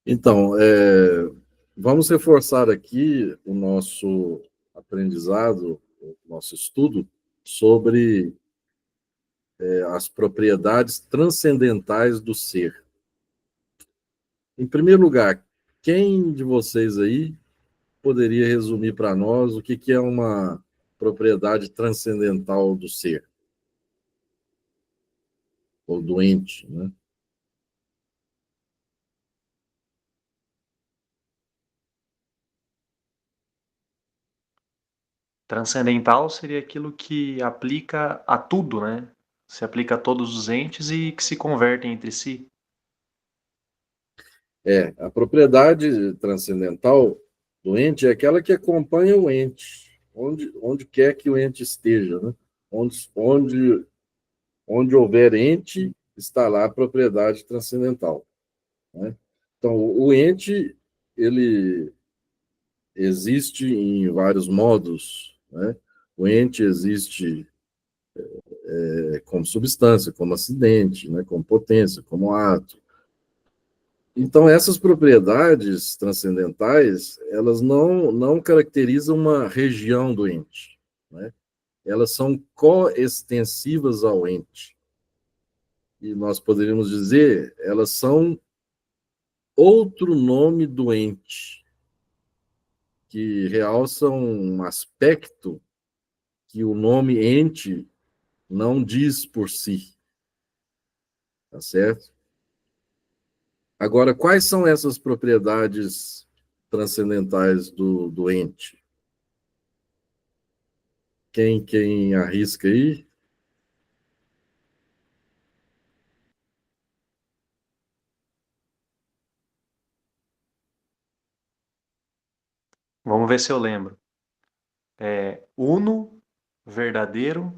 Então, vamos reforçar aqui o nosso aprendizado, o nosso estudo sobre as propriedades transcendentais do ser. Em primeiro lugar, quem de vocês aí poderia resumir para nós o que é uma propriedade transcendental do ser, ou do ente, né? Transcendental seria aquilo que aplica a tudo, né? Se aplica a todos os entes e que se convertem entre si. A propriedade transcendental do ente é aquela que acompanha o ente, onde quer que o ente esteja, né? Onde houver ente, está lá a propriedade transcendental, né? Então, o ente, ele existe em vários modos, né? O ente existe como substância, como acidente, né? Como potência, como ato. Então, essas propriedades transcendentais, elas não caracterizam uma região do ente, né? Elas são coextensivas ao ente. E nós poderíamos dizer, elas são outro nome do ente, que realça um aspecto que o nome ente não diz por si, tá certo? Agora, quais são essas propriedades transcendentais do ente? Quem arrisca aí? Vamos ver se eu lembro. Uno, verdadeiro,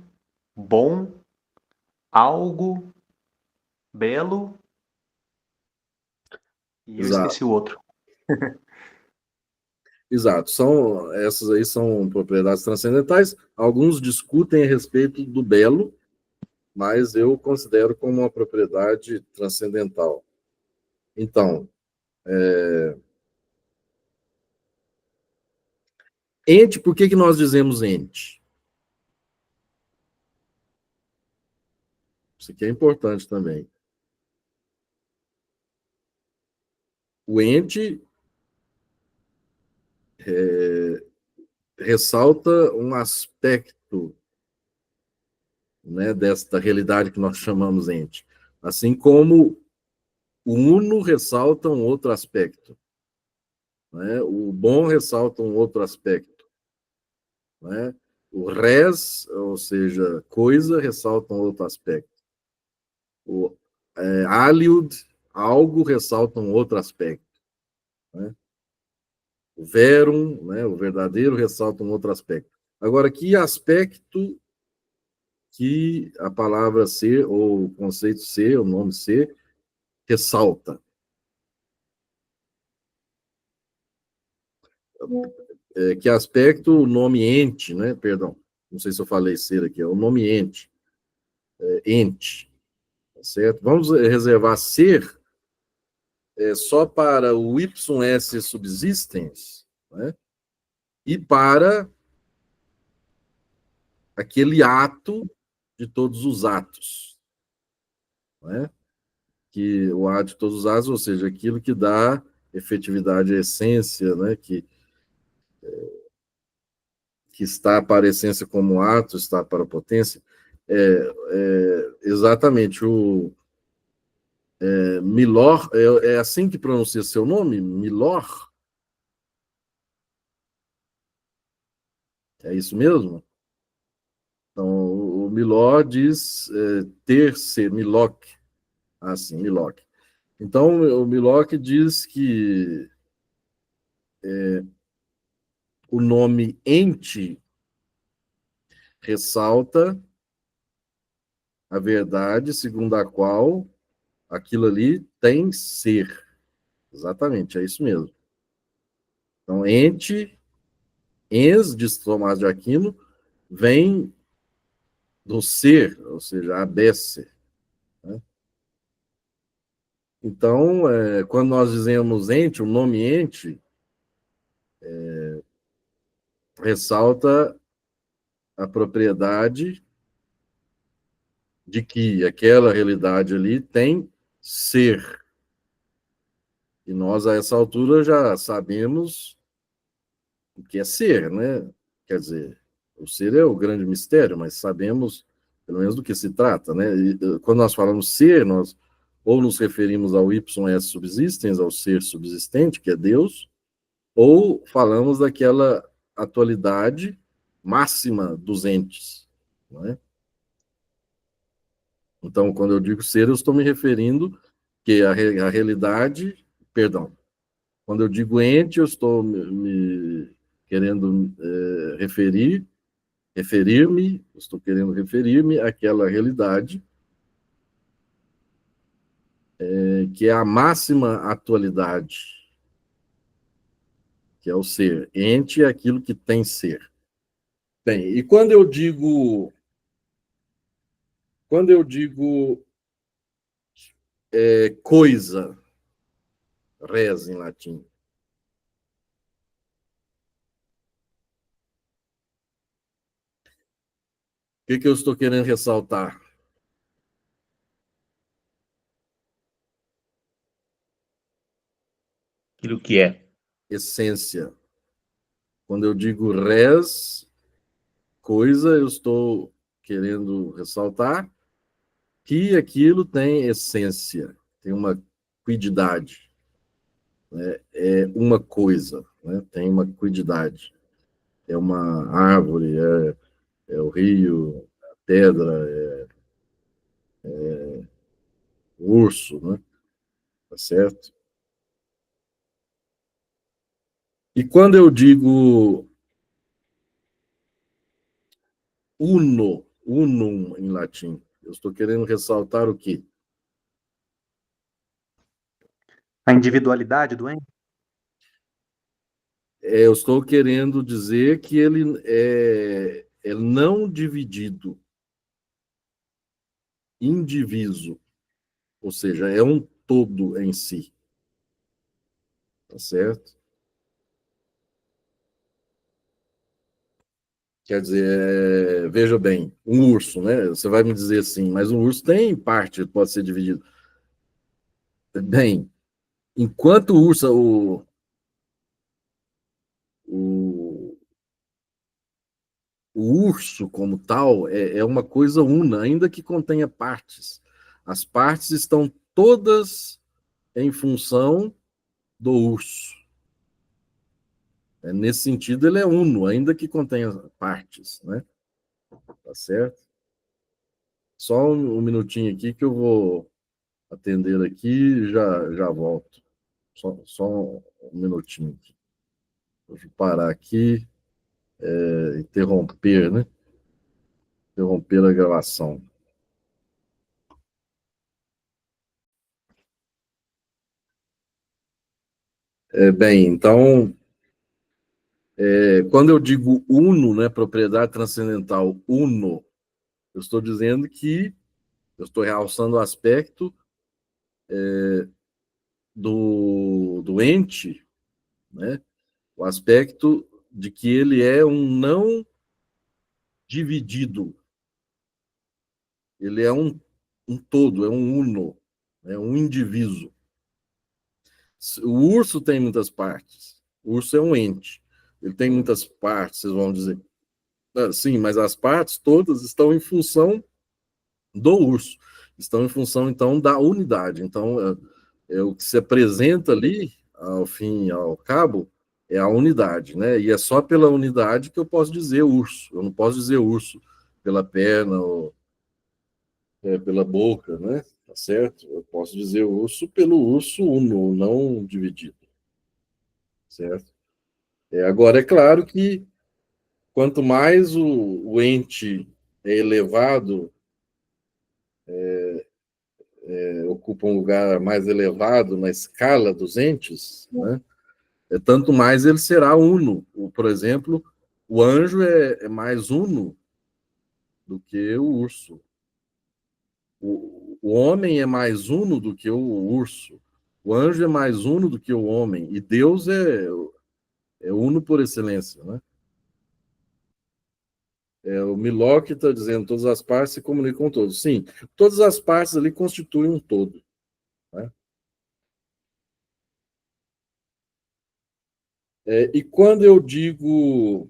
bom, algo, belo, e eu Exato, esqueci o outro. exato. Essas aí são propriedades transcendentais. Alguns discutem a respeito do belo, mas eu considero como uma propriedade transcendental. Então, ente, por que nós dizemos ente? Isso aqui é importante também. O ente ressalta um aspecto, né, desta realidade que nós chamamos ente. Assim como o uno ressalta um outro aspecto, né? O bom ressalta um outro aspecto, né? O res, ou seja, coisa, ressalta um outro aspecto. O aliud, algo, ressalta um outro aspecto, né? O verum, né, o verdadeiro, ressalta um outro aspecto. Agora, que aspecto que a palavra ser, ou o conceito ser, o nome ser, ressalta? Que aspecto o nome ente, né? Perdão, não sei se eu falei ser aqui, é o nome ente, ente, tá certo? Vamos reservar ser só para o YS subsistens, né? E para aquele ato de todos os atos, né? Que o ato de todos os atos, ou seja, aquilo que dá efetividade à essência, né? Que está para a essência como ato, está para a potência. Exatamente, o Milor, é assim que pronuncia seu nome? Milor? É isso mesmo? Então, o Milor diz ter ser, Miloc. Ah, sim, Miloc. Então, o Miloc diz que o nome ente ressalta a verdade segundo a qual aquilo ali tem ser. Exatamente, é isso mesmo. Então, ente, ens, diz Tomás de Aquino, vem do ser, ou seja, abesse, né? Então, quando nós dizemos ente, o nome ente ressalta a propriedade de que aquela realidade ali tem ser. E nós, a essa altura, já sabemos o que é ser, né? Quer dizer, o ser é o grande mistério, mas sabemos, pelo menos, do que se trata, né? E, quando nós falamos ser, nós ou nos referimos ao YS subsistens, ao ser subsistente, que é Deus, ou falamos daquela atualidade máxima dos entes, não é? Então, quando eu digo ser, eu estou me referindo que a realidade, perdão, quando eu digo ente, eu estou me querendo referir-me, estou querendo referir-me àquela realidade que é a máxima atualidade, que é o ser. Ente é aquilo que tem ser. Bem, e quando eu digo coisa, res em latim, o que eu estou querendo ressaltar? Aquilo que é. Essência. Quando eu digo res, coisa, eu estou querendo ressaltar que aquilo tem essência, tem uma quididade, né? É uma coisa, né? Tem uma quididade. É uma árvore, é o rio, a pedra, o urso, né? Tá certo? E quando eu digo unum em latim, eu estou querendo ressaltar o quê? A individualidade do ente? Eu estou querendo dizer que ele é não dividido, indiviso, ou seja, é um todo em si, tá certo? Quer dizer, veja bem, um urso, né? Você vai me dizer assim, mas um urso tem parte, pode ser dividido. Bem, enquanto o urso, o, o urso como tal é uma coisa una, ainda que contenha partes. As partes estão todas em função do urso. Nesse sentido, ele é uno, ainda que contenha partes, né? Tá certo? Só um minutinho aqui que eu vou atender aqui e já volto. Só um minutinho aqui. Deixa eu parar aqui, interromper, né? Interromper a gravação. Bem, então, quando eu digo uno, né, propriedade transcendental uno, eu estou dizendo que eu estou realçando o aspecto do ente, né? O aspecto de que ele é um não dividido, ele é um todo, é um uno, é um indivíduo. O urso tem muitas partes, o urso é um ente, ele tem muitas partes, vocês vão dizer. Sim, mas as partes todas estão em função do urso, estão em função, então, da unidade. Então, o que se apresenta ali, ao fim e ao cabo, é a unidade, né? E é só pela unidade que eu posso dizer urso. Eu não posso dizer urso pela perna ou pela boca, né? Tá certo? Eu posso dizer urso pelo urso uno, não dividido, certo? Agora, é claro que quanto mais o ente é elevado, ocupa um lugar mais elevado na escala dos entes, né? Tanto mais ele será uno. Por exemplo, o anjo é mais uno do que o urso. O homem é mais uno do que o urso. O anjo é mais uno do que o homem. E Deus é uno por excelência, né? O Milok está dizendo todas as partes se comunicam com todos. Sim, todas as partes ali constituem um todo, né? E quando eu digo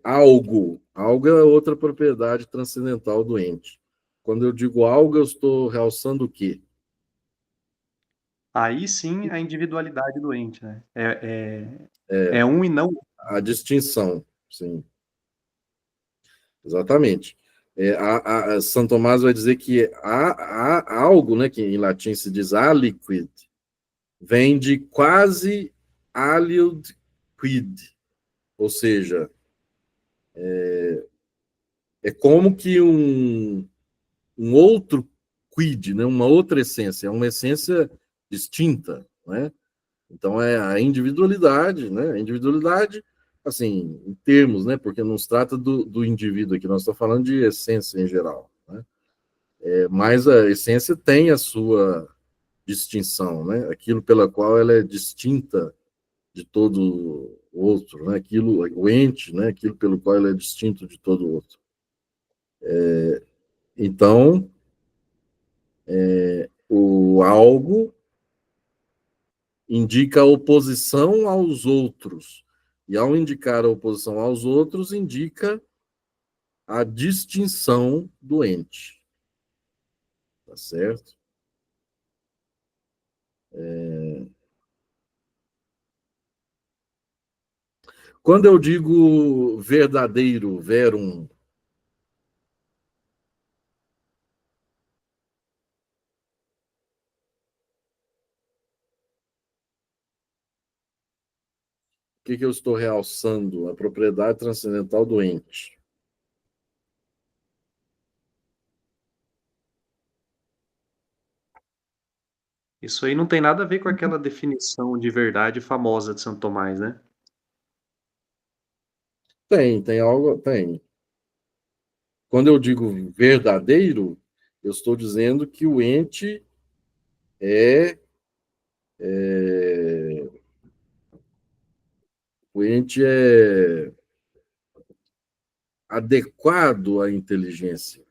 algo é outra propriedade transcendental do ente. Quando eu digo algo, eu estou realçando o quê? Aí sim a individualidade do ente, né? É um e não. A distinção, sim, exatamente. São Tomás vai dizer que há algo, né, que em latim se diz aliquid, vem de quase aliud quid, ou seja, é como que um outro quid, né, uma outra essência, é uma essência distinta, né? Então é a individualidade, né? A individualidade, assim, em termos, né? Porque não se trata do indivíduo aqui, nós estamos falando de essência em geral, né? Mas a essência tem a sua distinção, né? Aquilo pela qual ela é distinta de todo outro, né? Aquilo, o ente, né? Aquilo pelo qual ela é distinto de todo outro. Então, o algo indica a oposição aos outros. E ao indicar a oposição aos outros, indica a distinção do ente. Tá certo? Quando eu digo verdadeiro, verum, o que eu estou realçando? A propriedade transcendental do ente. Isso aí não tem nada a ver com aquela definição de verdade famosa de Santo Tomás, né? Tem algo, tem. Quando eu digo verdadeiro, eu estou dizendo que o ente é, é o ente é adequado à inteligência.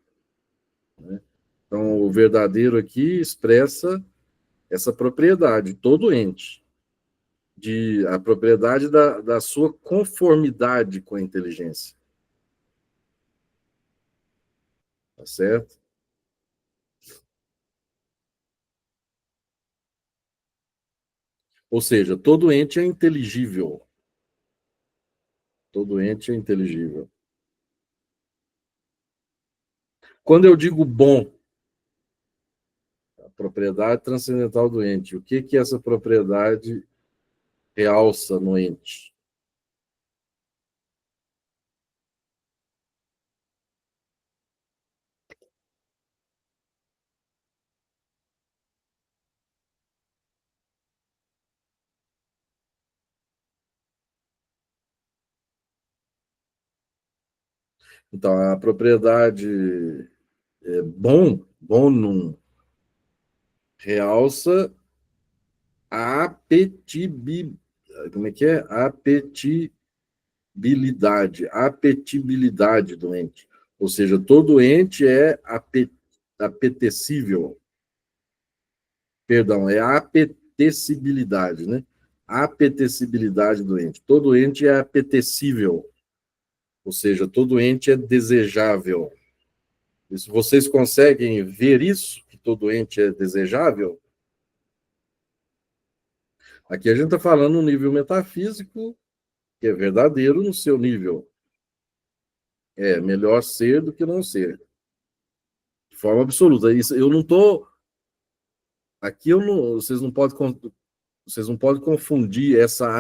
Né? Então, o verdadeiro aqui expressa essa propriedade, todo ente, a propriedade da sua conformidade com a inteligência. Tá certo? Ou seja, todo ente é inteligível. Todo ente é inteligível. Quando eu digo bom, a propriedade transcendental do ente, o que essa propriedade realça no ente? Então, a propriedade bonum, realça a apetibilidade. Como é que é? Apetibilidade do ente. Ou seja, todo ente é apetecível. Perdão, é a apetecibilidade, né? A apetecibilidade do ente. Todo ente é apetecível, ou seja, todo ente é desejável. Se vocês conseguem ver isso, que todo ente é desejável, aqui a gente está falando no nível metafísico, que é verdadeiro no seu nível. É melhor ser do que não ser. De forma absoluta. Isso, eu não estou. Aqui eu não, vocês não podem confundir essa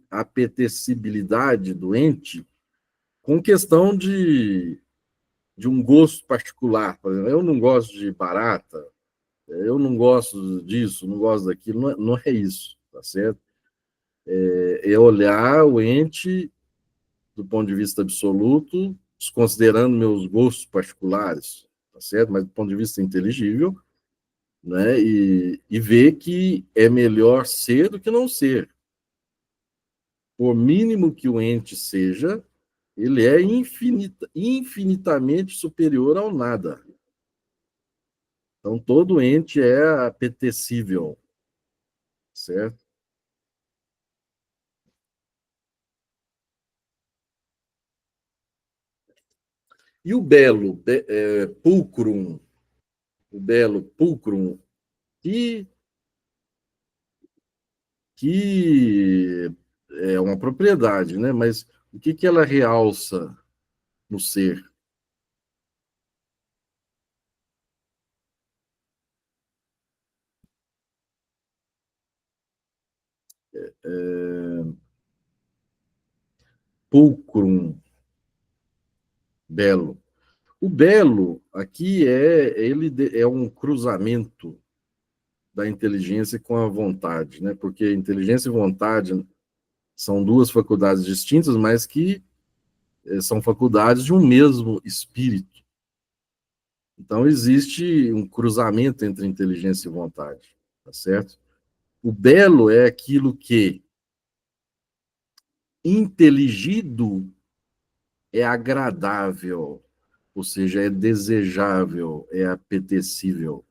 apetecibilidade do ente com questão de um gosto particular. Por exemplo, eu não gosto de barata, eu não gosto disso, não gosto daquilo. Não é isso, tá certo? É olhar o ente do ponto de vista absoluto desconsiderando meus gostos particulares, tá certo? Mas do ponto de vista inteligível, né? E ver que é melhor ser do que não ser. Por mínimo que o ente seja, ele é infinitamente superior ao nada. Então, todo ente é apetecível, certo? E o belo pulcrum, o belo pulcrum, que, que é uma propriedade, né? Mas o que ela realça no ser? Pulcrum, belo. O belo aqui é um cruzamento da inteligência com a vontade, né? Porque inteligência e vontade são duas faculdades distintas, mas que são faculdades de um mesmo espírito. Então existe um cruzamento entre inteligência e vontade, tá certo? O belo é aquilo que inteligido é agradável, ou seja, é desejável, é apetecível,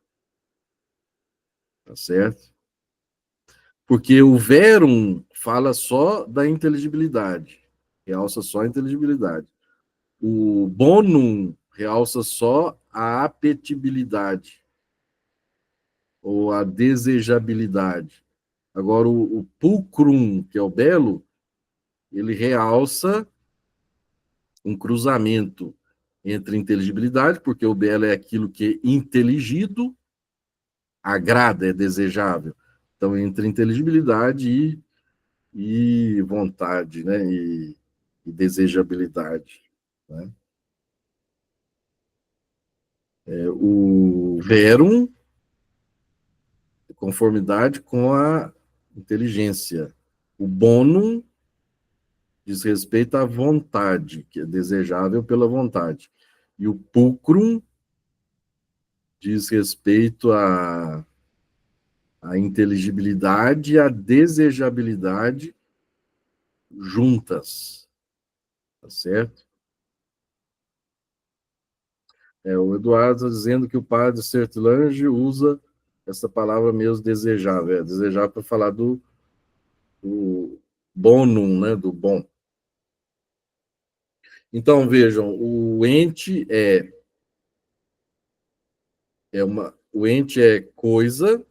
tá certo? Porque o verum fala só da inteligibilidade, realça só a inteligibilidade. O bonum realça só a apetibilidade ou a desejabilidade. Agora, o pulcrum, que é o belo, ele realça um cruzamento entre inteligibilidade, porque o belo é aquilo que é inteligido, agrada, é desejável. Então, entre inteligibilidade e vontade, né? E desejabilidade. Né? O verum, conformidade com a inteligência. O bonum diz respeito à vontade, que é desejável pela vontade. E o pulcrum diz respeito à inteligibilidade e à desejabilidade juntas, tá certo? O Eduardo está dizendo que o padre Sertilange usa essa palavra mesmo desejável. É desejável para falar do bonum, né, do bom. Então, vejam, o ente o ente é coisa,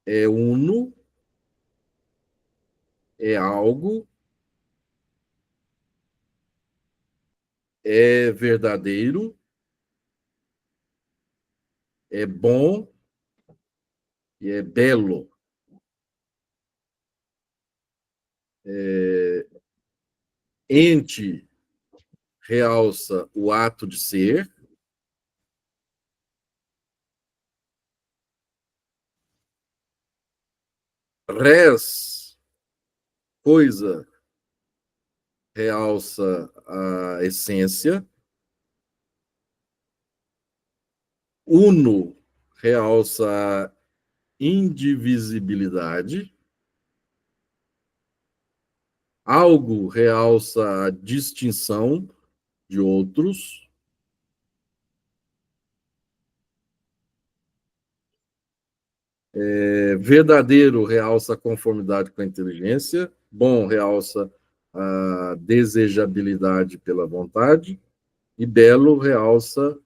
é uno, é algo, é verdadeiro, é bom e é belo. Ente realça o ato de ser, res, coisa, realça a essência, uno realça a indivisibilidade, algo realça a distinção de outros, verdadeiro realça a conformidade com a inteligência, bom realça a desejabilidade pela vontade, e belo realça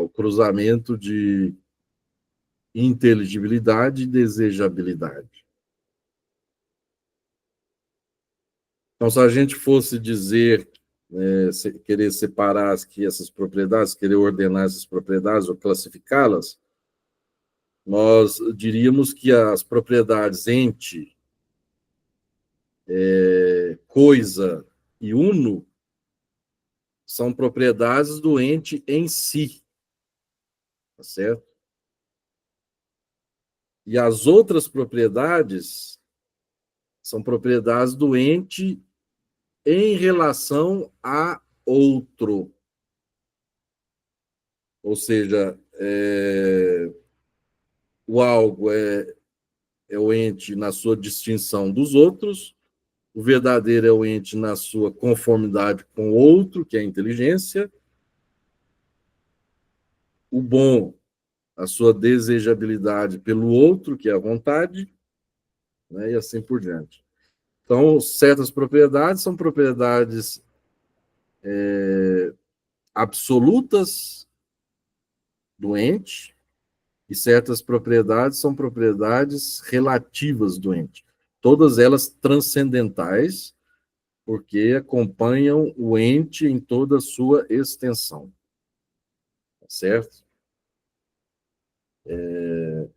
o cruzamento de inteligibilidade e desejabilidade. Então, se a gente fosse dizer, querer separar aqui essas propriedades, querer ordenar essas propriedades ou classificá-las, nós diríamos que as propriedades ente, coisa e uno são propriedades do ente em si, tá certo? E as outras propriedades são propriedades do ente em relação a outro. Ou seja, o algo é o ente na sua distinção dos outros, o verdadeiro é o ente na sua conformidade com o outro, que é a inteligência, o bom, a sua desejabilidade pelo outro, que é a vontade, né, e assim por diante. Então, certas propriedades são propriedades absolutas do ente, e certas propriedades são propriedades relativas do ente. Todas elas transcendentais, porque acompanham o ente em toda a sua extensão. Tá certo? Deixa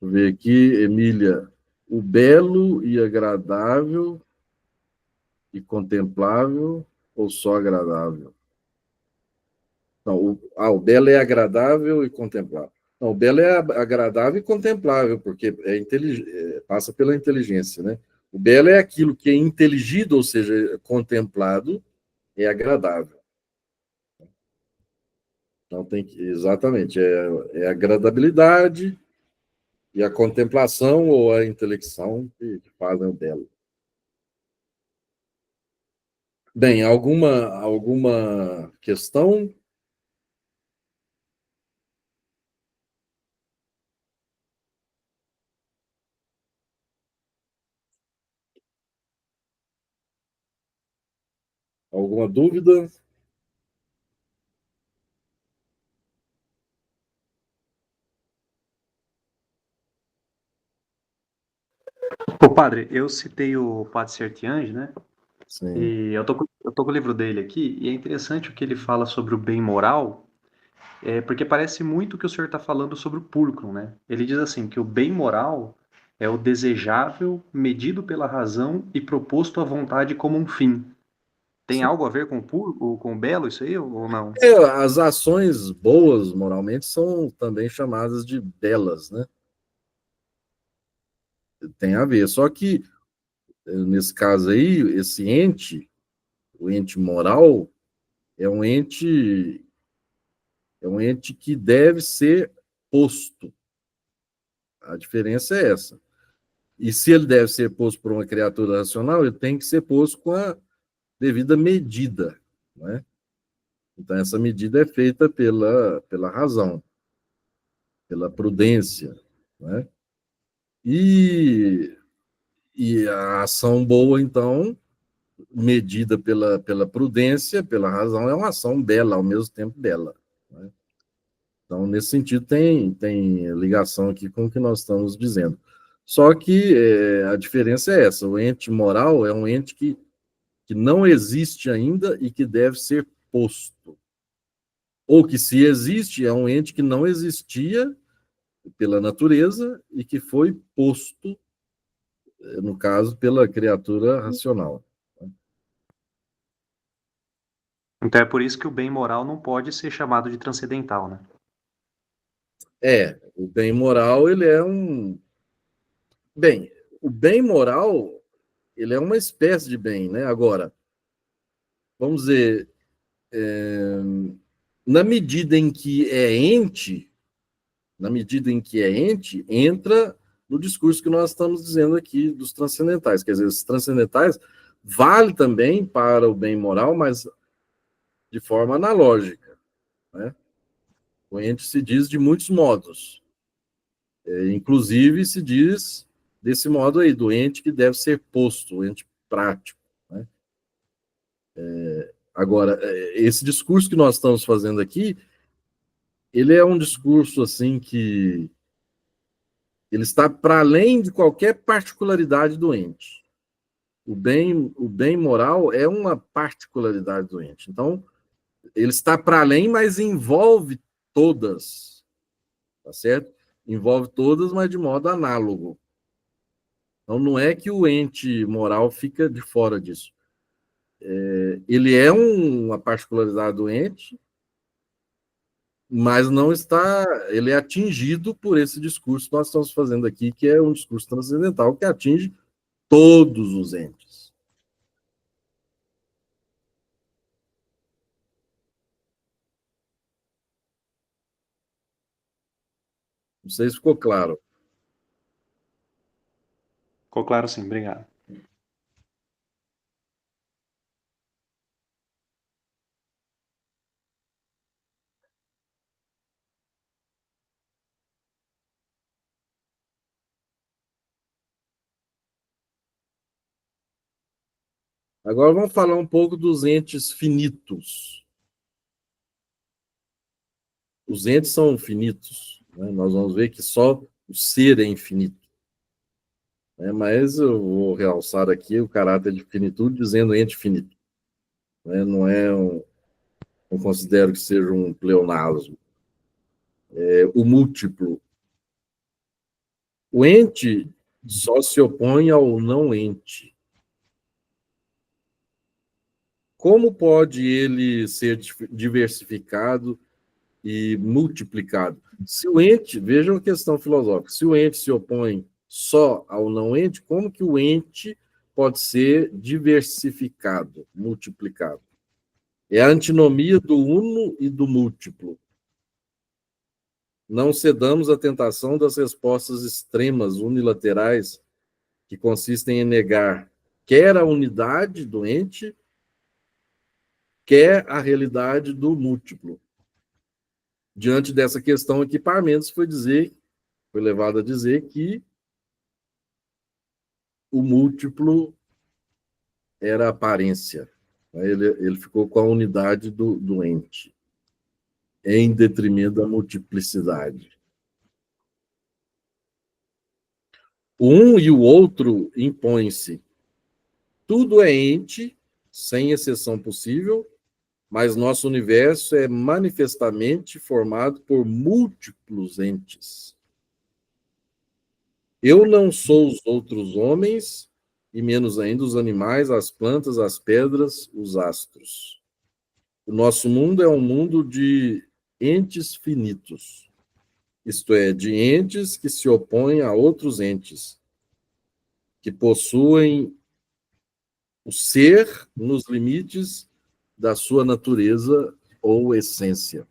eu ver aqui, Emília. O belo e agradável e contemplável ou só agradável? Não, o belo é agradável e contemplável. Não, o belo é agradável e contemplável, porque passa pela inteligência, né? O belo é aquilo que é inteligido, ou seja, contemplado, é agradável. Então tem que, exatamente, é a agradabilidade e a contemplação ou a intelecção que fazem o belo. Bem, alguma questão? Alguma dúvida? Ô, padre, eu citei o Padre Sertiange, né? Sim. E eu tô com o livro dele aqui, e é interessante o que ele fala sobre o bem moral, porque parece muito o que o senhor está falando sobre o pulcro, né? Ele diz assim, que o bem moral é o desejável, medido pela razão e proposto à vontade como um fim. Tem Sim. algo a ver com o puro, com o belo, isso aí, ou não? As ações boas, moralmente, são também chamadas de belas, né? Tem a ver. Só que, nesse caso aí, esse ente, o ente moral, é um ente, é um ente que deve ser posto. A diferença é essa. E se ele deve ser posto por uma criatura racional, ele tem que ser posto com a devida medida, né? Então, essa medida é feita pela razão, pela prudência, né? E, e a ação boa, então, medida pela prudência, pela razão, é uma ação bela, ao mesmo tempo bela, né? Então, nesse sentido, tem ligação aqui com o que nós estamos dizendo. Só que a diferença é essa: o ente moral é um ente que não existe ainda e que deve ser posto. Ou que, se existe, é um ente que não existia pela natureza e que foi posto, no caso, pela criatura racional. Então é por isso que o bem moral não pode ser chamado de transcendental, né? O bem moral, ele é um... Bem, o bem moral, ele é uma espécie de bem, né? Agora, vamos dizer, na medida em que é ente, na medida em que é ente, entra no discurso que nós estamos dizendo aqui dos transcendentais. Quer dizer, os transcendentais vale também para o bem moral, mas de forma analógica, né? O ente se diz de muitos modos. Inclusive, se diz desse modo aí, do ente que deve ser posto, o ente prático, né? Agora, esse discurso que nós estamos fazendo aqui, ele é um discurso assim que ele está para além de qualquer particularidade do ente. O bem moral é uma particularidade do ente. Então, ele está para além, mas envolve todas, tá certo? Envolve todas, mas de modo análogo. Então, não é que o ente moral fica de fora disso. Ele é uma particularidade do ente, mas não está. Ele é atingido por esse discurso que nós estamos fazendo aqui, que é um discurso transcendental que atinge todos os entes. Não sei se ficou claro. Ficou claro sim, obrigado. Agora vamos falar um pouco dos entes finitos. Os entes são finitos, né? Nós vamos ver que só o ser é infinito. Mas eu vou realçar aqui o caráter de finitude dizendo ente finito. Não é não considero que seja um pleonasmo. O múltiplo. O ente só se opõe ao não ente. Como pode ele ser diversificado e multiplicado? Se o ente, vejam a questão filosófica, se o ente se opõe só ao não ente, como que o ente pode ser diversificado, multiplicado? É a antinomia do uno e do múltiplo. Não cedamos à tentação das respostas extremas, unilaterais, que consistem em negar quer a unidade do ente, quer a realidade do múltiplo. Diante dessa questão aqui, Parmênides foi levado a dizer que o múltiplo era aparência. Ele ficou com a unidade do ente, em detrimento da multiplicidade. Um e o outro impõem-se. Tudo é ente, sem exceção possível, mas nosso universo é manifestamente formado por múltiplos entes. Eu não sou os outros homens, e menos ainda os animais, as plantas, as pedras, os astros. O nosso mundo é um mundo de entes finitos, isto é, de entes que se opõem a outros entes, que possuem o ser nos limites da sua natureza ou essência.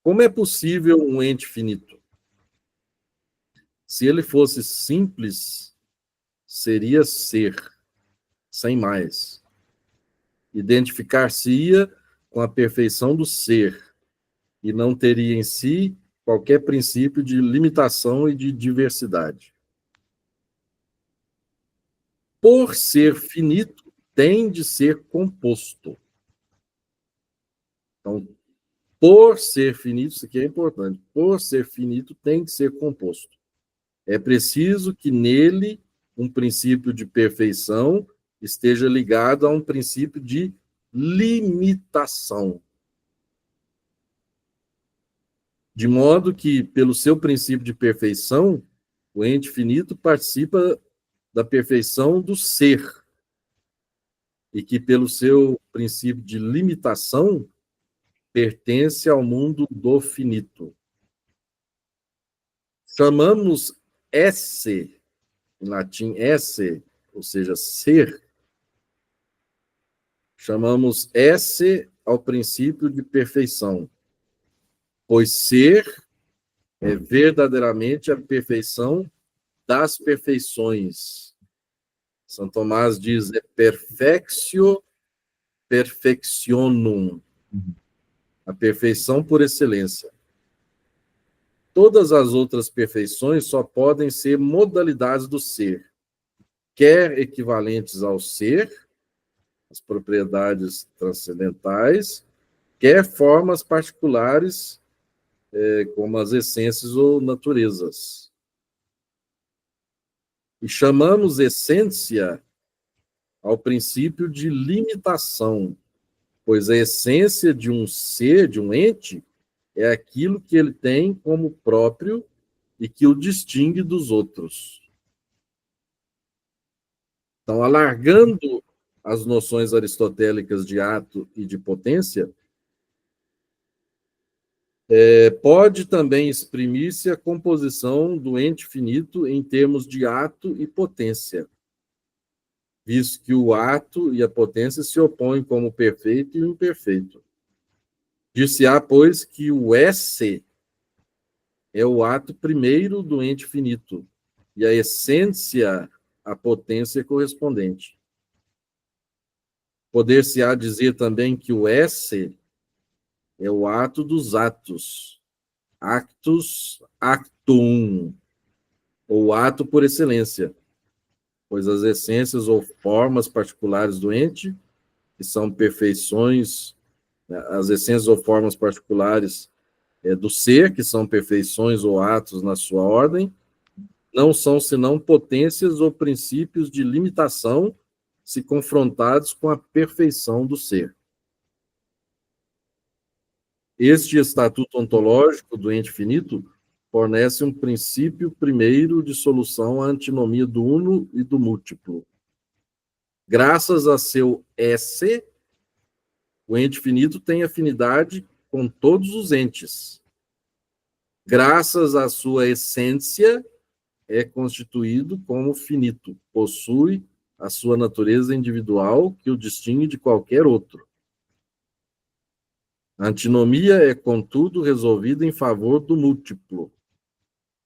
Como é possível um ente finito? Se ele fosse simples, seria ser, sem mais. Identificar-se-ia com a perfeição do ser e não teria em si qualquer princípio de limitação e de diversidade. Por ser finito, tem de ser composto. Então, por ser finito, isso aqui é importante, por ser finito, tem de ser composto. É preciso que nele um princípio de perfeição esteja ligado a um princípio de limitação. De modo que, pelo seu princípio de perfeição, o ente finito participa da perfeição do ser, e que, pelo seu princípio de limitação, pertence ao mundo do finito. Chamamos esse, em latim, esse, ou seja, ser, chamamos esse ao princípio de perfeição, pois ser é verdadeiramente a perfeição das perfeições. São Tomás diz, é perfectio perfectionum, a perfeição por excelência. Todas as outras perfeições só podem ser modalidades do ser, quer equivalentes ao ser, as propriedades transcendentais, quer formas particulares, como as essências ou naturezas. E chamamos essência ao princípio de limitação, pois a essência de um ser, de um ente, é aquilo que ele tem como próprio e que o distingue dos outros. Então, alargando as noções aristotélicas de ato e de potência, pode também exprimir-se a composição do ente finito em termos de ato e potência, visto que o ato e a potência se opõem como perfeito e imperfeito. Dir-se-á, pois, que o esse é o ato primeiro do ente finito, e a essência, a potência correspondente. Poder-se-á dizer também que o esse é o ato dos atos, actus actum, ou ato por excelência, pois as essências ou formas particulares do ente, que são perfeições, né, as essências ou formas particulares do ser, que são perfeições ou atos na sua ordem, não são senão potências ou princípios de limitação se confrontados com a perfeição do ser. Este estatuto ontológico do ente finito fornece um princípio primeiro de solução à antinomia do uno e do múltiplo. Graças a seu esse, o ente finito tem afinidade com todos os entes. Graças à sua essência, é constituído como finito, possui a sua natureza individual que o distingue de qualquer outro. A antinomia é, contudo, resolvida em favor do múltiplo.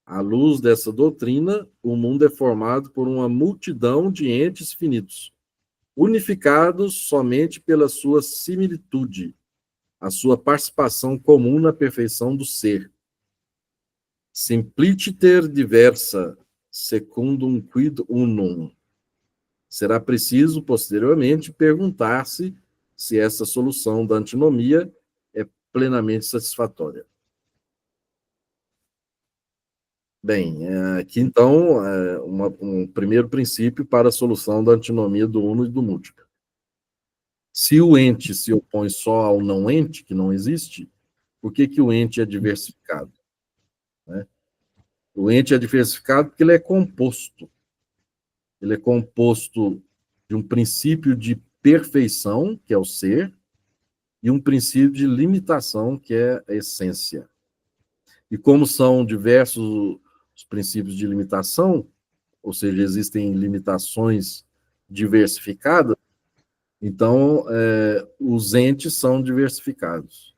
À luz dessa doutrina, o mundo é formado por uma multidão de entes finitos, unificados somente pela sua similitude, a sua participação comum na perfeição do ser. Simpliciter diversa, secundum quid unum. Será preciso, posteriormente, perguntar-se se essa solução da antinomia é plenamente satisfatória. Bem, aqui então um primeiro princípio para a solução da antinomia do uno e do múltiplo. Se o ente se opõe só ao não ente, que não existe, por que que o ente é diversificado? Né? O ente é diversificado porque ele é composto. Ele é composto de um princípio de perfeição, que é o ser, e um princípio de limitação, que é a essência. E como são diversos os princípios de limitação, ou seja, existem limitações diversificadas, então os entes são diversificados.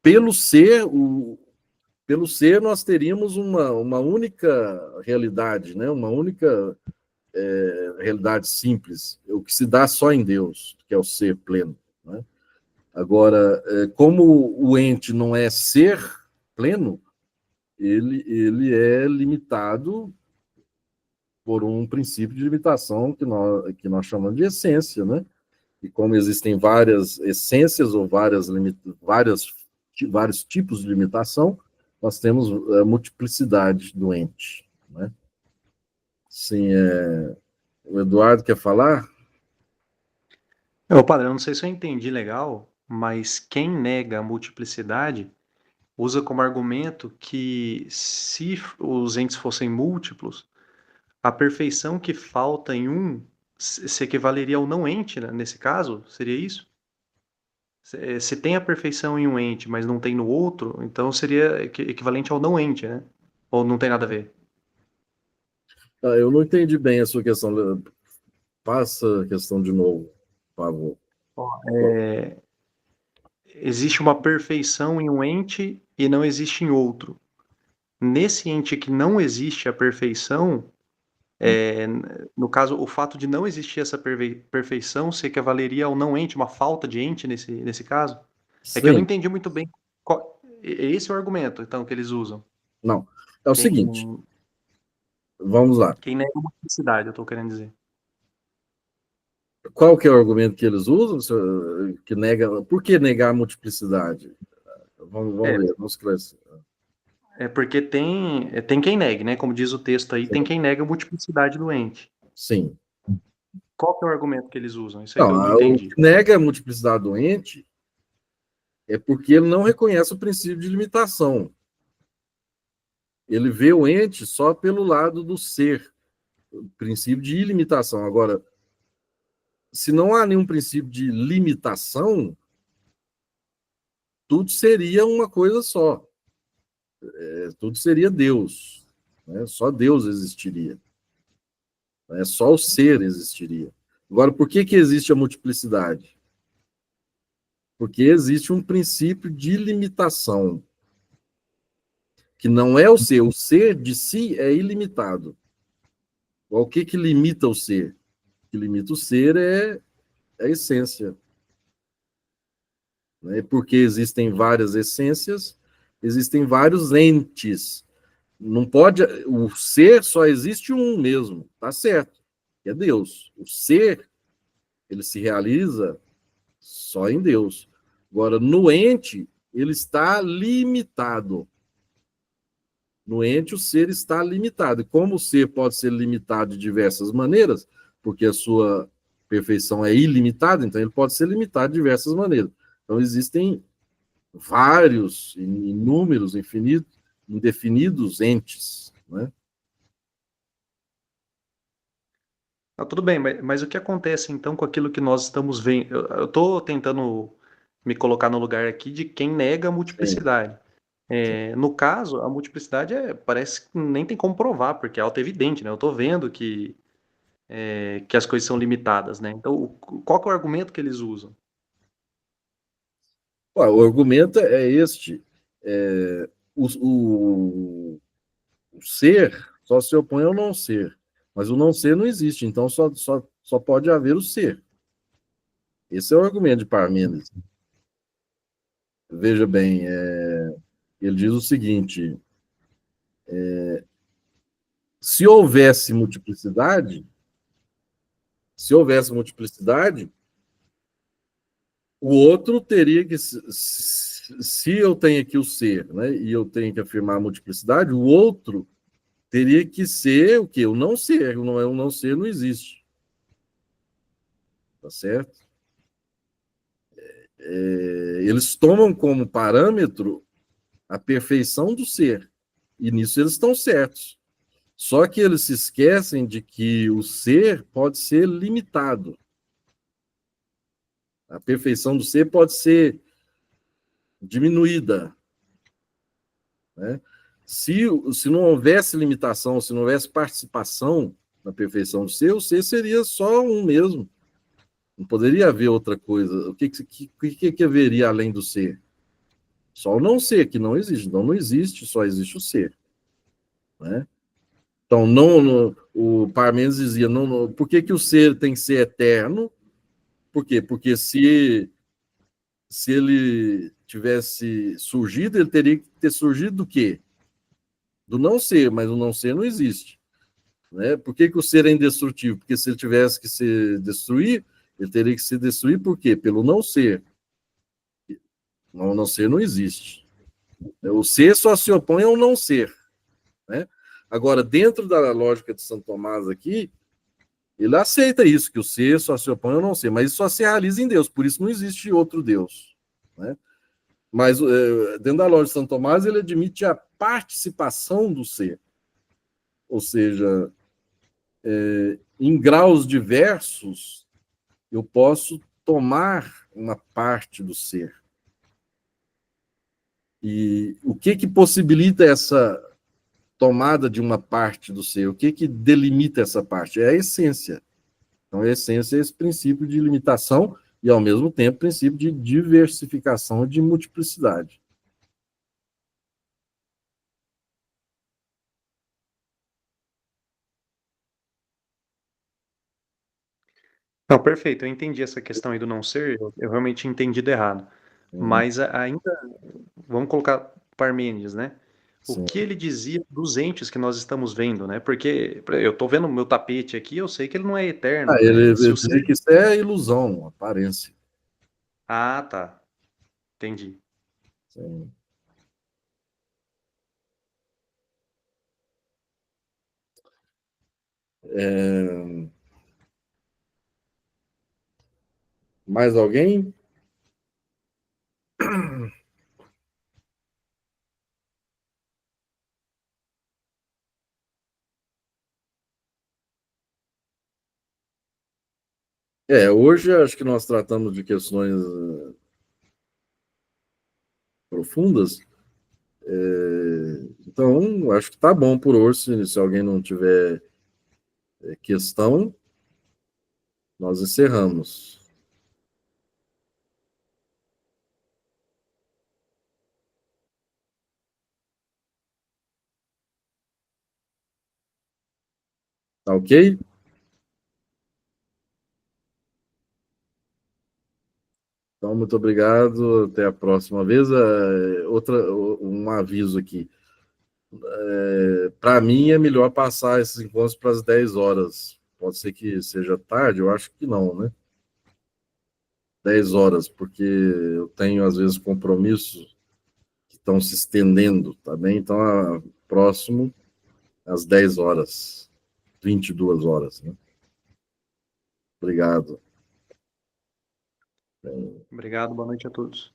Pelo ser, nós teríamos uma única realidade, né? Uma única realidade simples, o que se dá só em Deus, que é o ser pleno. Né? Agora, como o ente não é ser pleno, ele é limitado por um princípio de limitação que nós chamamos de essência, né? E como existem várias essências ou vários tipos de limitação, nós temos a multiplicidade do ente, né? Sim, o Eduardo quer falar? Padre, eu não sei se eu entendi legal, mas quem nega a multiplicidade usa como argumento que se os entes fossem múltiplos, a perfeição que falta em um se equivaleria ao não ente, né? Nesse caso, seria isso? Se tem a perfeição em um ente, mas não tem no outro, então seria equivalente ao não ente, né? Ou não tem nada a ver? Eu não entendi bem a sua questão. Passa a questão de novo, por favor. Existe uma perfeição em um ente e não existe em outro. Nesse ente que não existe a perfeição, é, no caso, o fato de não existir essa perfeição se equivaleria ao não ente, uma falta de ente nesse caso? É que eu não Sim, entendi muito bem. Esse é o argumento, então, que eles usam. não. É o Quem, seguinte, vamos lá. quem nega a multiplicidade, eu estou querendo dizer. Qual que é o argumento que eles usam? Que nega, por que negar a multiplicidade? Vamos É, ver, vamos esclarecer. porque tem quem negue, né? Como diz o texto aí, tem Sim. quem nega a multiplicidade do ente. Sim. Qual que é o argumento que eles usam? Isso aí que eu não Não, o entendi. que nega a multiplicidade do ente é porque ele não reconhece o princípio de limitação. Ele vê o ente só pelo lado do ser, o princípio de ilimitação. Agora, se não há nenhum princípio de limitação, tudo seria uma coisa só. Tudo seria Deus. Né? Só Deus existiria. Né? Só o ser existiria. Agora, por que existe a multiplicidade? Porque existe um princípio de limitação, que não é o ser. O ser de si é ilimitado. O que limita o ser? O que limita o ser é a essência. Né? Porque existem várias essências, existem vários entes. Não pode. O ser só existe um mesmo, tá certo, que é Deus. O ser, ele se realiza só em Deus. Agora, no ente, ele está limitado. No ente, o ser está limitado. E como o ser pode ser limitado de diversas maneiras, porque a sua perfeição é ilimitada, então ele pode ser limitado de diversas maneiras. Então, existem vários, inúmeros, infinitos, indefinidos entes, né? Tudo bem, mas o que acontece então com aquilo que nós estamos vendo? Eu estou tentando me colocar no lugar aqui de quem nega a Sim, multiplicidade. sim. No caso, a multiplicidade parece que nem tem como provar, porque é auto-evidente, né? Eu estou vendo que as coisas são limitadas, né? Então, qual que é o argumento que eles usam? O argumento é este: é, o, o, o ser só se opõe ao não ser, mas o não ser não existe, então só pode haver o ser. Esse é o argumento de Parmênides. Veja bem, ele diz o seguinte: se houvesse multiplicidade, se houvesse multiplicidade, o outro teria que, se eu tenho aqui o ser, né, e eu tenho que afirmar a multiplicidade, o outro teria que ser o quê? O não ser. Não é o não ser, não existe. Tá certo? Eles tomam como parâmetro a perfeição do ser. E nisso eles estão certos. Só que eles se esquecem de que o ser pode ser limitado. A perfeição do ser pode ser diminuída. Né? Se não houvesse limitação, se não houvesse participação na perfeição do ser, o ser seria só um mesmo. Não poderia haver outra coisa. O que haveria além do ser? Só o não ser, que não existe. Então não existe, só existe o ser. Né? Então, o Parmênides dizia, por que o ser tem que ser eterno? Por quê? Porque se ele tivesse surgido, ele teria que ter surgido do quê? Do não ser, mas o não ser não existe. Né? Por que o ser é indestrutível? Porque se ele tivesse que se destruir, ele teria que se destruir por quê? Pelo não ser. O não ser não existe. O ser só se opõe ao não ser. Né? Agora, dentro da lógica de Santo Tomás aqui, ele aceita isso, que o ser só se opõe ao não ser, mas isso só se realiza em Deus, por isso não existe outro Deus. Né? Mas dentro da lógica de Santo Tomás, ele admite a participação do ser, ou seja, em graus diversos, eu posso tomar uma parte do ser. E o que possibilita essa tomada de uma parte do ser? O que delimita essa parte? É a essência. Então, a essência é esse princípio de limitação e, ao mesmo tempo, princípio de diversificação e de multiplicidade. Não, perfeito. Eu entendi essa questão aí do não ser, eu realmente tinha entendido errado. Uhum. Mas ainda, vamos colocar Parmênides, né? O Sim. que ele dizia dos entes que nós estamos vendo, né? Porque eu estou vendo o meu tapete aqui, eu sei que ele não é eterno, né? Se Ele o ser... dizia que isso é ilusão, aparência. Ah, tá. Entendi. Sim. É, mais alguém? Hoje acho que nós tratamos de questões profundas. Então, acho que está bom por hoje. Se alguém não tiver questão, nós encerramos. Tá ok? Então, muito obrigado. Até a próxima vez. Um aviso aqui. Para mim, é melhor passar esses encontros para as 10 horas. Pode ser que seja tarde, eu acho que não, né? 10 horas, porque eu tenho, às vezes, compromissos que estão se estendendo, tá bem? Então, próximo, às 10 horas, 22 horas, né? Obrigado. Obrigado, boa noite a todos.